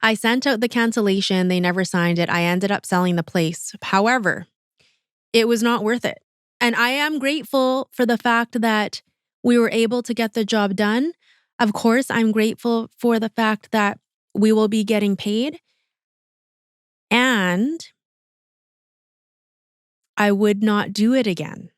I sent out the cancellation. They never signed it. I ended up selling the place. However, it was not worth it. And I am grateful for the fact that we were able to get the job done. Of course, I'm grateful for the fact that we will be getting paid. And I would not do it again.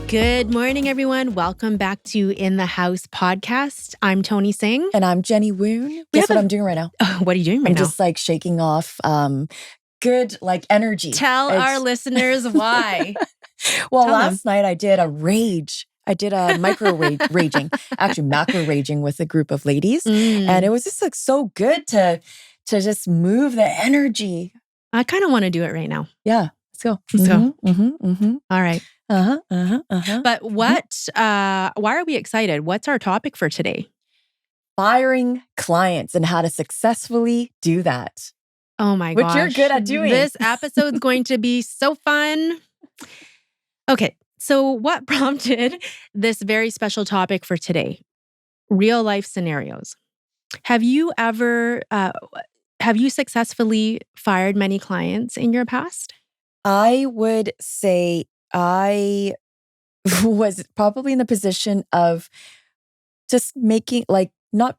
Good morning, everyone. Welcome back to In the House podcast. I'm Toni Singh. And I'm Jenny Woon. Guess what I'm doing right now? What are you doing right now? I'm just shaking off good energy. Tell our listeners why. Well, last night I did a rage. I did a micro raging, actually macro raging with a group of ladies. And it was just so good to just move the energy. I kind of want to do it right now. Yeah, let's go. Let's go. All right. But why are we excited? What's our topic for today? Firing clients and how to successfully do that. Oh my gosh. Which you're good at doing. This episode's going to be so fun. Okay, so what prompted this very special topic for today? Real life scenarios. Have you successfully fired many clients in your past? I would say I was probably in the position of just making, not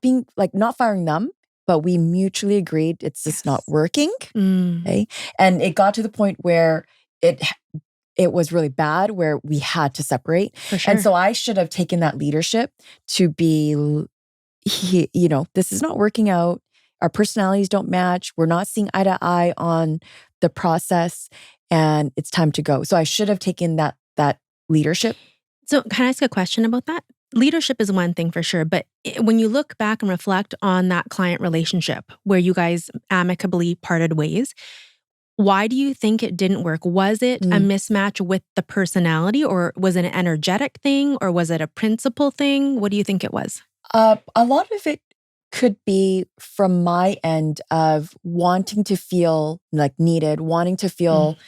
firing them, but we mutually agreed it's just not working. Okay. And it got to the point where it was really bad, where we had to separate. For sure. And so I should have taken that leadership to be, this is not working out. Our personalities don't match. We're not seeing eye to eye on the process. And it's time to go. So I should have taken that leadership. So can I ask a question about that? Leadership is one thing for sure, but when you look back and reflect on that client relationship where you guys amicably parted ways, why do you think it didn't work? Was it a mismatch with the personality, or was it an energetic thing, or was it a principle thing? What do you think it was? A lot of it could be from my end of wanting to feel needed, wanting to feel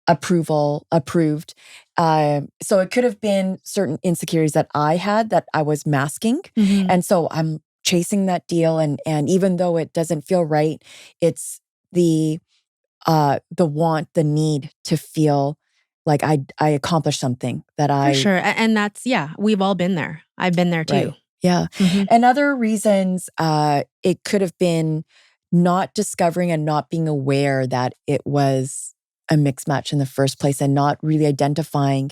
approved. So it could have been certain insecurities that I had that I was masking. And so I'm chasing that deal. And even though it doesn't feel right, it's the want, the need to feel like I accomplished something that For sure. And that's, we've all been there. I've been there too. Right. Yeah. And other reasons, it could have been not discovering and not being aware that it was a mixed match in the first place, and not really identifying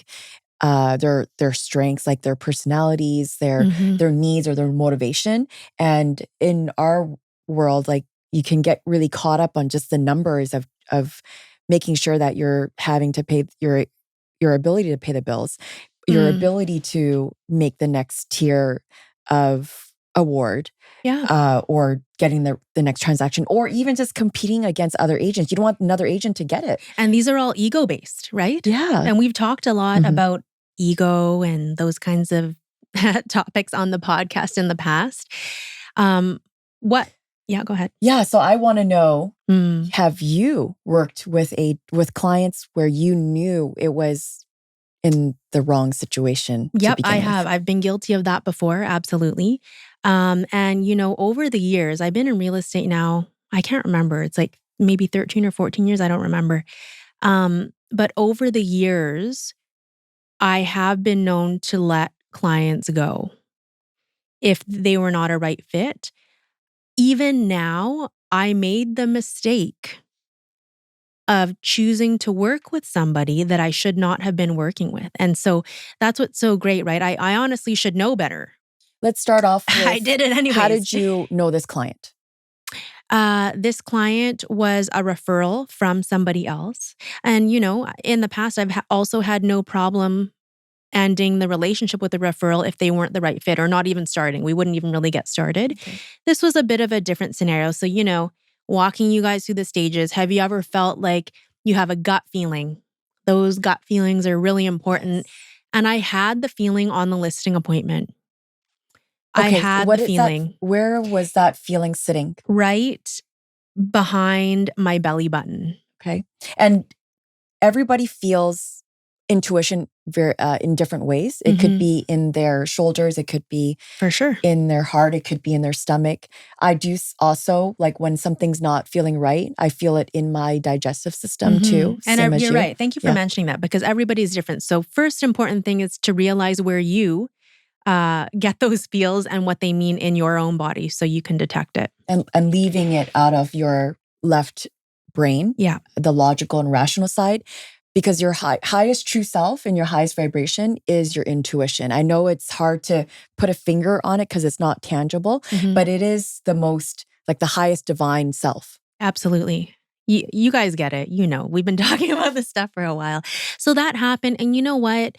their strengths, like their personalities, their needs, or their motivation. And in our world, you can get really caught up on just the numbers of making sure that you're having to pay your ability to pay the bills, your ability to make the next tier of award, or getting the next transaction, or even just competing against other agents. You don't want another agent to get it. And these are all ego-based, right? Yeah. And we've talked a lot about ego and those kinds of topics on the podcast in the past. Yeah, go ahead. Yeah, so I want to know, have you worked with clients where you knew it was in the wrong situation? Yep, I have. I've been guilty of that before, absolutely. And over the years, I've been in real estate now, I can't remember. It's maybe 13 or 14 years, I don't remember. But over the years, I have been known to let clients go if they were not a right fit. Even now, I made the mistake of choosing to work with somebody that I should not have been working with. And so that's what's so great, right? I honestly should know better. Let's start off with, I did it anyways. How did you know this client? This client was a referral from somebody else. And, in the past, I've also had no problem ending the relationship with a referral if they weren't the right fit, or not even starting. We wouldn't even really get started. Okay. This was a bit of a different scenario. So, walking you guys through the stages, have you ever felt like you have a gut feeling Those gut feelings are really important. And I had the feeling on the listing appointment. I Okay, had the what is that? feeling Where was that feeling sitting? right behind my belly button. Okay. And everybody feels intuition very in different ways. It could be in their shoulders, it could be For sure. in their heart, it could be in their stomach. I do also, like when something's not feeling right, I feel it in my digestive system too, same as You're you. right. Thank you for Yeah. mentioning that because everybody's different. So first important thing is to realize where you get those feels and what they mean in your own body so you can detect it. And leaving it out of your left brain, Yeah. the logical and rational side, because your highest true self and your highest vibration is your intuition. I know it's hard to put a finger on it because it's not tangible, but it is the most, like the highest divine self. Absolutely. You guys get it. You know, we've been talking about this stuff for a while. So that happened. And you know what?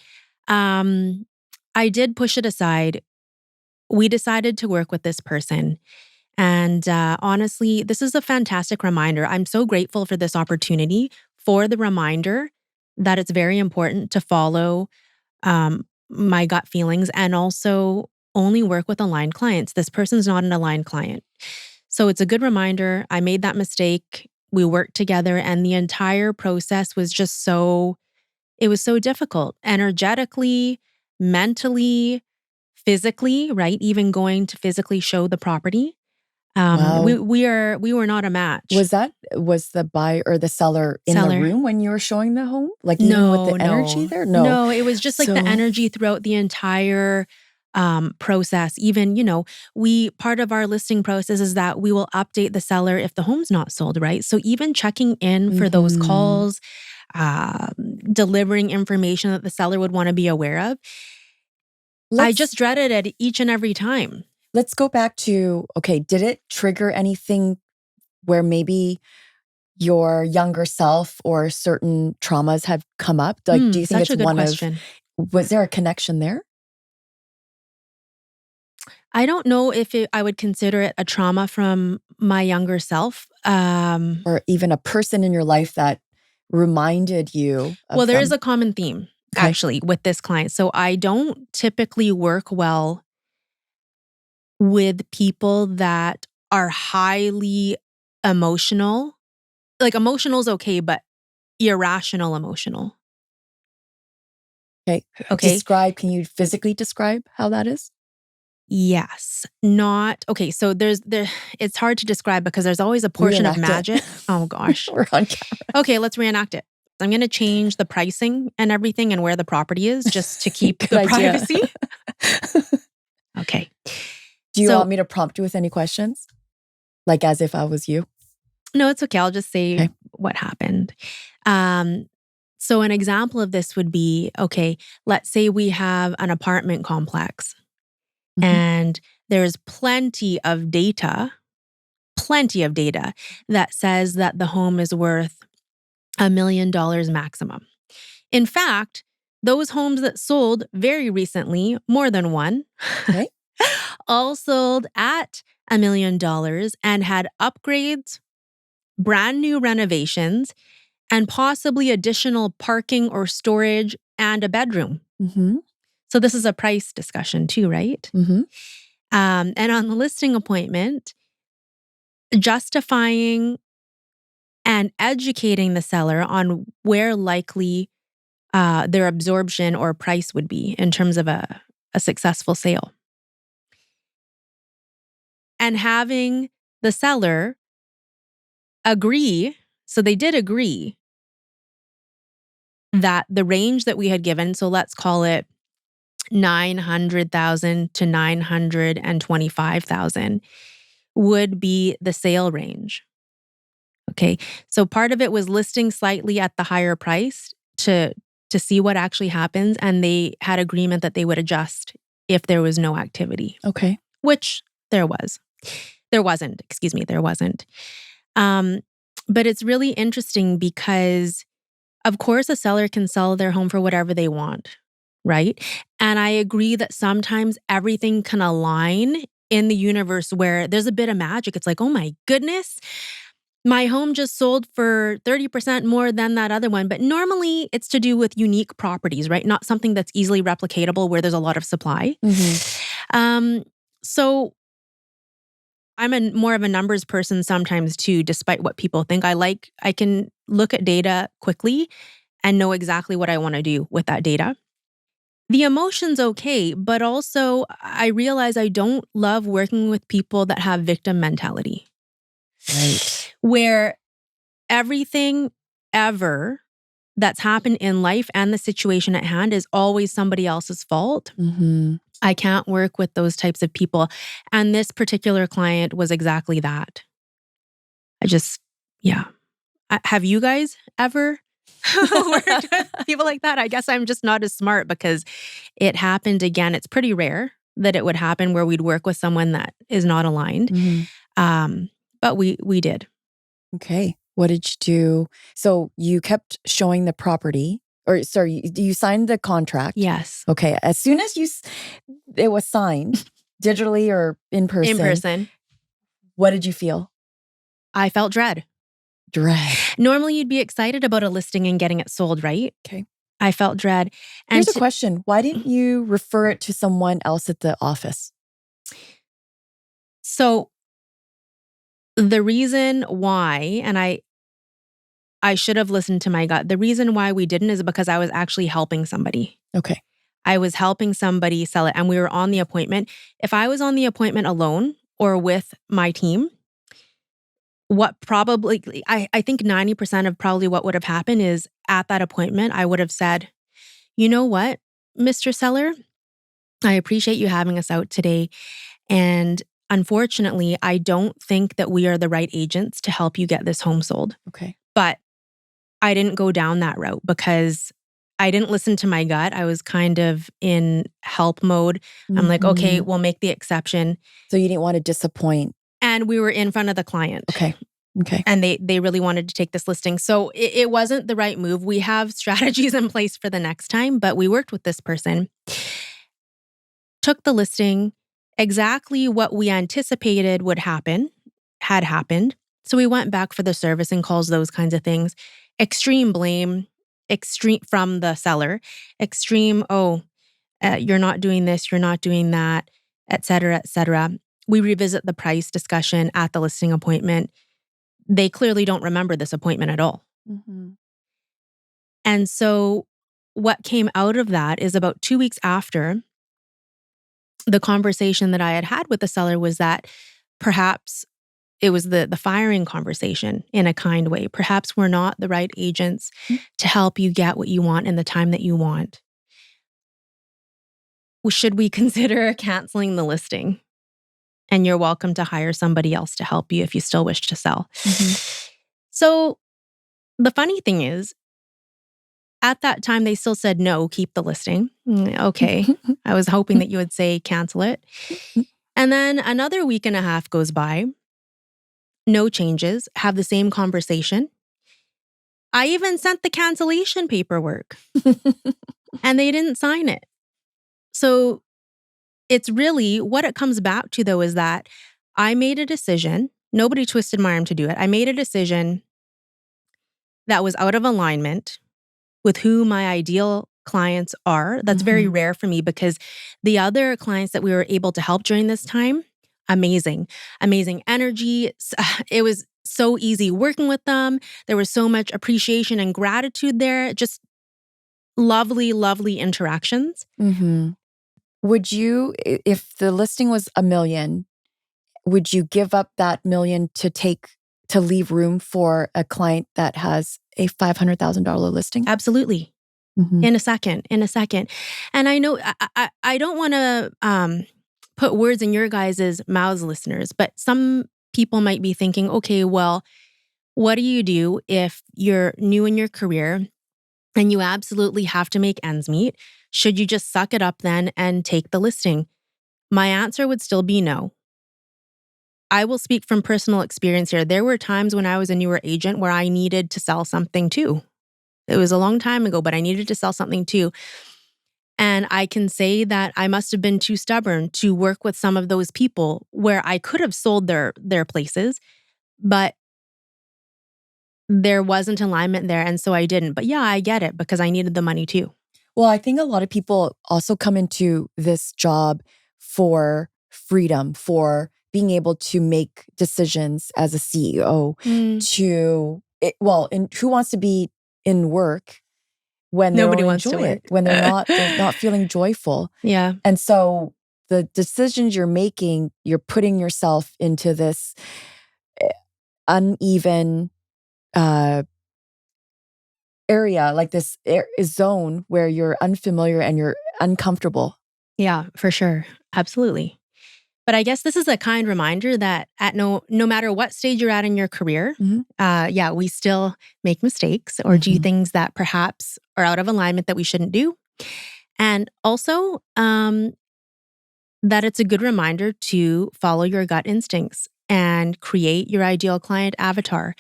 I did push it aside. We decided to work with this person. And honestly, this is a fantastic reminder. I'm so grateful for this opportunity, for the reminder that it's very important to follow my gut feelings and also only work with aligned clients. This person's not an aligned client. So it's a good reminder. I made that mistake. We worked together, and the entire process was just it was so difficult energetically, mentally, physically, right? Even going to physically show the property. Wow. We were not a match. Was the buyer or the seller in the Seller. room when you were showing the home? Like even with No, the energy no. there? No. No, it was just like the So, energy throughout the entire process. Even, part of our listing process is that we will update the seller if the home's not sold, right? So even checking in for those calls, delivering information that the seller would want to be aware of. I let's just dreaded it each and every time. let's go back to, okay, did it trigger anything where maybe your younger self or certain traumas have come up? Like, do you think Such it's a good one of, question. was there a connection there? I don't know if I would consider it a trauma from my younger self. Or even a person in your life that reminded you Well, of there is them? a common theme Okay. actually with this client. So I don't typically work well with people that are highly emotional. Like emotional is okay, but irrational emotional. Okay. Okay. Can you physically describe how that is? Yes. Not okay. So it's hard to describe because there's always a portion of Reenact it. magic. Oh gosh. We're on camera. Okay, let's reenact it. I'm going to change the pricing and everything and where the property is just to keep Good the idea. privacy. Okay. Do you So, want me to prompt you with any questions? Like as if I was you? no, it's okay. I'll just say Okay. what happened. So an example of this would be, okay, let's say we have an apartment complex Mhm. and there's plenty of data that says that the home is worth $1 million maximum. In fact, those homes that sold very recently, more than one, Okay. all sold at $1 million and had upgrades, brand new renovations, and possibly additional parking or storage and a bedroom. Mm-hmm. So this is a price discussion too, right? Mm-hmm. And on the listing appointment, justifying and educating the seller on where likely their absorption or price would be in terms of a successful sale. And having the seller agree, so they did agree that the range that we had given, so let's call it 900,000 to 925,000 would be the sale range. Okay. So part of it was listing slightly at the higher price to see what actually happens, and they had agreement that they would adjust if there was no activity, Okay. which there was. There wasn't, excuse me, there wasn't. But it's really interesting because of course a seller can sell their home for whatever they want, right? And I agree that sometimes everything can align in the universe where there's a bit of magic. It's like, oh my goodness, my home just sold for 30% more than that other one. But normally it's to do with unique properties, right? Not something that's easily replicatable where there's a lot of supply. So I'm more of a numbers person sometimes too, despite what people think. I can look at data quickly and know exactly what I want to do with that data. The emotion's okay, but also I realize I don't love working with people that have victim mentality. Right. Where everything ever that's happened in life and the situation at hand is always somebody else's fault. I can't work with those types of people. And this particular client was exactly that. Yeah. Have you guys ever worked with people like that? I guess I'm just not as smart because it happened again. It's pretty rare that it would happen where we'd work with someone that is not aligned. But we did. Okay. What did you do? So you kept showing the property, or sorry, you signed the contract. Yes. Okay. As soon as it was signed digitally or in person. In person. What did you feel? I felt dread. Dread. Normally you'd be excited about a listing and getting it sold, right? Okay. I felt dread. And here's a question. Why didn't you refer it to someone else at the office? So the reason why, and I should have listened to my gut. The reason why we didn't is because I was actually helping somebody. Okay. I was helping somebody sell it and we were on the appointment. If I was on the appointment alone or with my team, I think 90% of probably what would have happened is at that appointment, I would have said, you know what, Mr. Seller, I appreciate you having us out today. And unfortunately, I don't think that we are the right agents to help you get this home sold. Okay. But I didn't go down that route because I didn't listen to my gut. I was kind of in help mode. I'm like, okay, we'll make the exception. So you didn't want to disappoint. And we were in front of the client. Okay. And they really wanted to take this listing. So it wasn't the right move. We have strategies in place for the next time, but we worked with this person. Took the listing, exactly what we anticipated would happen, had happened. So we went back for the servicing calls, those kinds of things. Extreme blame, extreme from the seller, extreme, you're not doing this, you're not doing that, et cetera, et cetera. We revisit the price discussion at the listing appointment. They clearly don't remember this appointment at all. And so what came out of that is about 2 weeks after, the conversation that I had with the seller was that perhaps it was the firing conversation in a kind way. Perhaps we're not the right agents to help you get what you want in the time that you want. Should we consider canceling the listing? And you're welcome to hire somebody else to help you if you still wish to sell. So the funny thing is, at that time, they still said, no, keep the listing. Okay. I was hoping that you would say cancel it. And then another week and a half goes by. No changes, have the same conversation. I even sent the cancellation paperwork and they didn't sign it. So it's really what it comes back to, though, is that I made a decision. Nobody twisted my arm to do it. I made a decision that was out of alignment with who my ideal clients are. That's very rare for me because the other clients that we were able to help during this time, amazing energy. It was so easy working with them. There was so much appreciation and gratitude there. Just lovely, lovely interactions. Would you, if the listing was $1 million, would you give up that $1 million to leave room for a client that has a $500,000 listing? Absolutely. In a second. And I know I don't want to put words in your guys' mouths, listeners, but some people might be thinking, okay, well, what do you do if you're new in your career and you absolutely have to make ends meet? Should you just suck it up then and take the listing? My answer would still be no. I will speak from personal experience here. There were times when I was a newer agent where I needed to sell something too. It was a long time ago, but I needed to sell something too. And I can say that I must have been too stubborn to work with some of those people where I could have sold their places, but there wasn't alignment there. And so I didn't. But yeah, I get it because I needed the money too. Well, I think a lot of people also come into this job for freedom, for being able to make decisions as a CEO and who wants to be in work when they Nobody don't wants to enjoy work. it, when they're not feeling joyful. Yeah. And so the decisions you're making, you're putting yourself into this uneven area, like this zone where you're unfamiliar and you're uncomfortable. Yeah, for sure. Absolutely. But I guess this is a kind reminder that at no matter what stage you're at in your career, we still make mistakes or do things that perhaps are out of alignment that we shouldn't do. And also that it's a good reminder to follow your gut instincts and create your ideal client avatar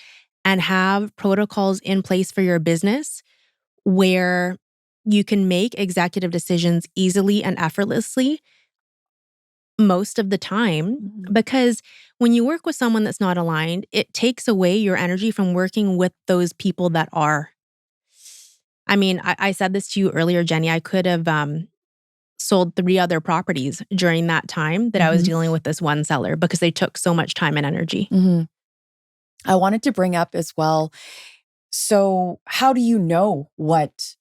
and have protocols in place for your business where you can make executive decisions easily and effortlessly most of the time. Because when you work with someone that's not aligned, it takes away your energy from working with those people that are. I mean, I said this to you earlier, Jenny. I could have sold 3 other properties during that time that I was dealing with this one seller because they took so much time and energy. I wanted to bring up as well. So how do you know what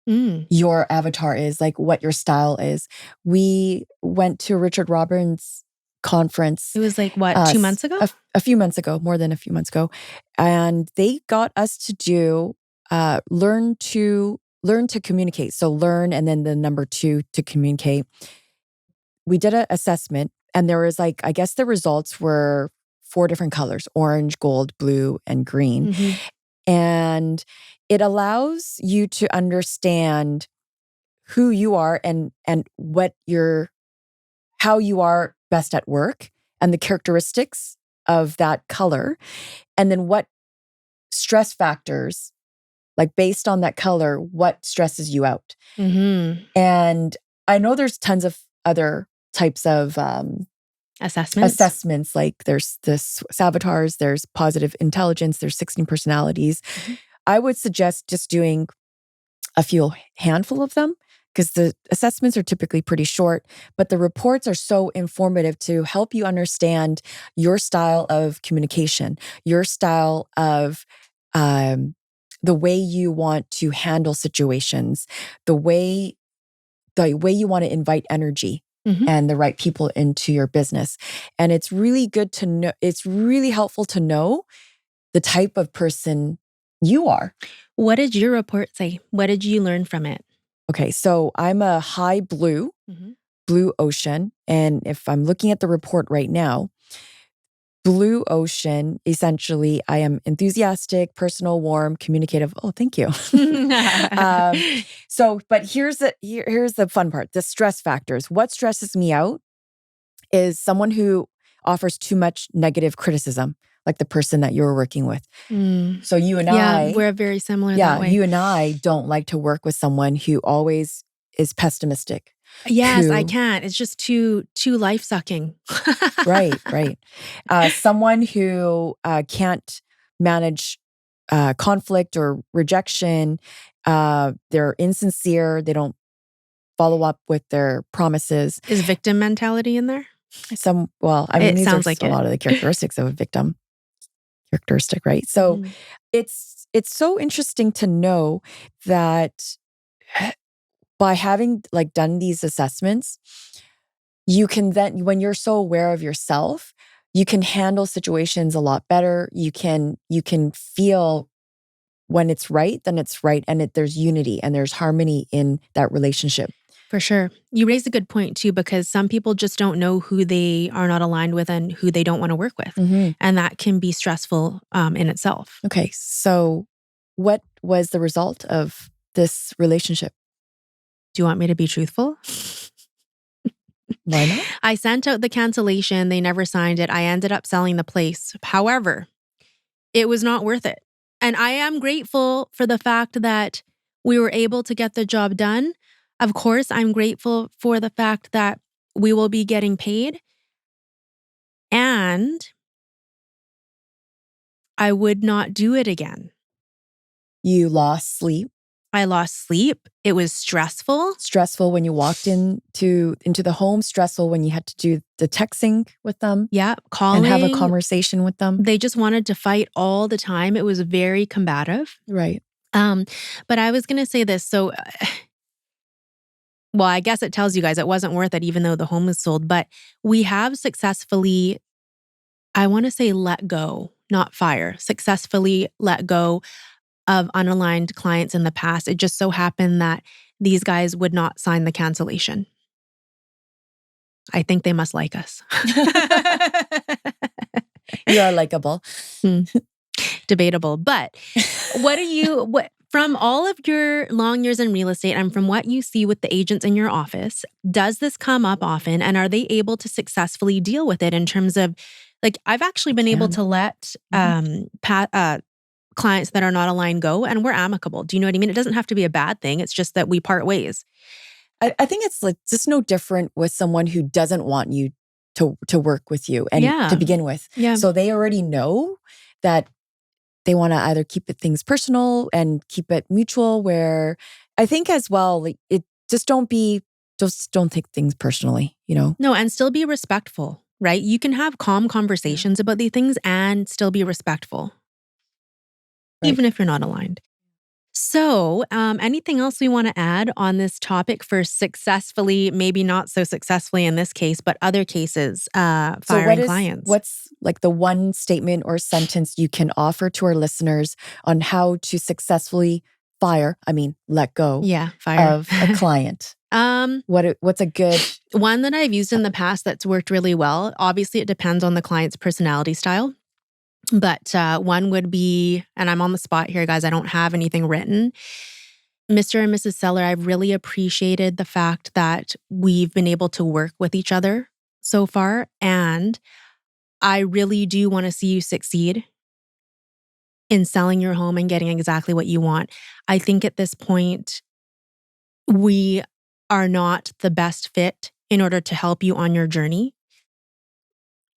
your avatar is, like what your style is? We went to Richard Robbins' conference. It was like, what, 2 months ago? A few months ago, more than a few months ago. And they got us to do, learn to communicate. So learn, and then the number 2, to communicate. We did an assessment, and there was like, I guess the results were 4 different colors: orange, gold, blue, and green. And it allows you to understand who you are and how you are best at work and the characteristics of that color. And then what stress factors, like based on that color, what stresses you out. And I know there's tons of other types of assessments. Like there's this Savatars, there's positive intelligence, there's 16 personalities. I would suggest just doing a few handful of them because the assessments are typically pretty short, but the reports are so informative to help you understand your style of communication, your style of the way you want to handle situations, the way you want to invite energy and the right people into your business. And it's really good to know, it's really helpful to know the type of person you are. What did your report say? What did you learn from it? Okay, so I'm a high blue, blue ocean. And if I'm looking at the report right now, blue ocean, essentially, I am enthusiastic, personal, warm, communicative. Oh, thank you. But here's the fun part, the stress factors. What stresses me out is someone who offers too much negative criticism, like the person that you're working with. So you and I... we're very similar that way. You and I don't like to work with someone who always is pessimistic. Yes, I can't. It's just too life-sucking. Right. Someone who can't manage conflict or rejection. They're insincere. They don't follow up with their promises. Is victim mentality in there? These are a lot of the characteristics of a victim characteristic, right? So it's so interesting to know that by having done these assessments, you can then, when you're so aware of yourself, you can handle situations a lot better. You can feel when it's right, then it's right, and there's unity and there's harmony in that relationship. For sure. You raise a good point too, because some people just don't know who they are not aligned with and who they don't want to work with. And that can be stressful in itself. Okay. So what was the result of this relationship? Do you want me to be truthful? Why not? I sent out the cancellation. They never signed it. I ended up selling the place. However, it was not worth it. And I am grateful for the fact that we were able to get the job done. Of course, I'm grateful for the fact that we will be getting paid. And I would not do it again. You lost sleep. I lost sleep. It was stressful. Stressful when you walked into the home. Stressful when you had to do the texting with them. Yeah, calling. And have a conversation with them. They just wanted to fight all the time. It was very combative. Right. But I was going to say this. So, well, I guess it tells you guys it wasn't worth it, even though the home was sold. But we have successfully, I want to say let go, not fire, successfully let go of unaligned clients in the past. It just so happened that these guys would not sign the cancellation. I think they must like us. You are likable. Debatable. But what from all of your long years in real estate and from what you see with the agents in your office, does this come up often? And are they able to successfully deal with it in terms of, like, I've actually been able to let clients that are not aligned go, and we're amicable. Do you know what I mean? It doesn't have to be a bad thing. It's just that we part ways. I think it's like just no different with someone who doesn't want you to work with you and to begin with. Yeah. So they already know that they want to either keep things personal and keep it mutual, where I think as well, like it just don't take things personally, you know? No, and still be respectful, right? You can have calm conversations about these things and still be respectful. Right. Even if you're not aligned. So, anything else we want to add on this topic for successfully, maybe not so successfully in this case, but other cases, firing clients? What's like the one statement or sentence you can offer to our listeners on how to successfully let go of a client? What's a good one that I've used in the past that's worked really well? Obviously, it depends on the client's personality style. But one would be, and I'm on the spot here, guys, I don't have anything written. Mr. and Mrs. Seller, I've really appreciated the fact that we've been able to work with each other so far. And I really do want to see you succeed in selling your home and getting exactly what you want. I think at this point, we are not the best fit in order to help you on your journey.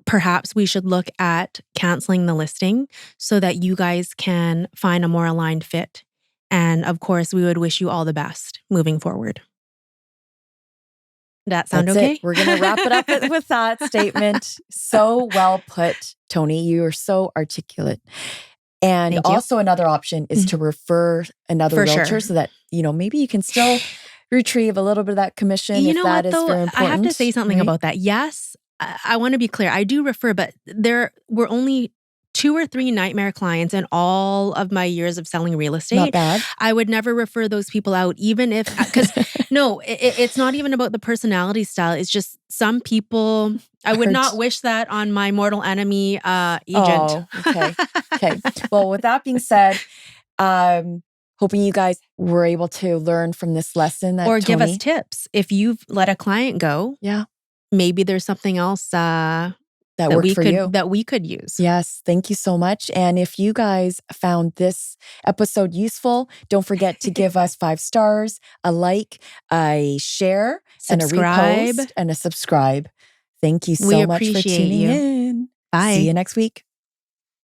Perhaps we should look at canceling the listing so that you guys can find a more aligned fit. And of course, we would wish you all the best moving forward. That sound That's okay? It. We're going to wrap it up with that statement. So well put, Toni. You are so articulate. And also another option is to refer another realtor so that, maybe you can still retrieve a little bit of that commission if that is very important. I have to say something about that. Yes, I want to be clear. I do refer, but there were only 2 or 3 nightmare clients in all of my years of selling real estate. Not bad. I would never refer those people out, even if, because no, it's not even about the personality style. It's just some people, I would not wish that on my mortal enemy agent. Oh, okay. Well, with that being said, hoping you guys were able to learn from this lesson. Or give us tips. If you've let a client go, maybe there's something else that we could use. Yes, thank you so much. And if you guys found this episode useful, don't forget to give us 5 stars, a like, a share, subscribe. And a repost, and a subscribe. Thank you so much for tuning in. Bye. See you next week.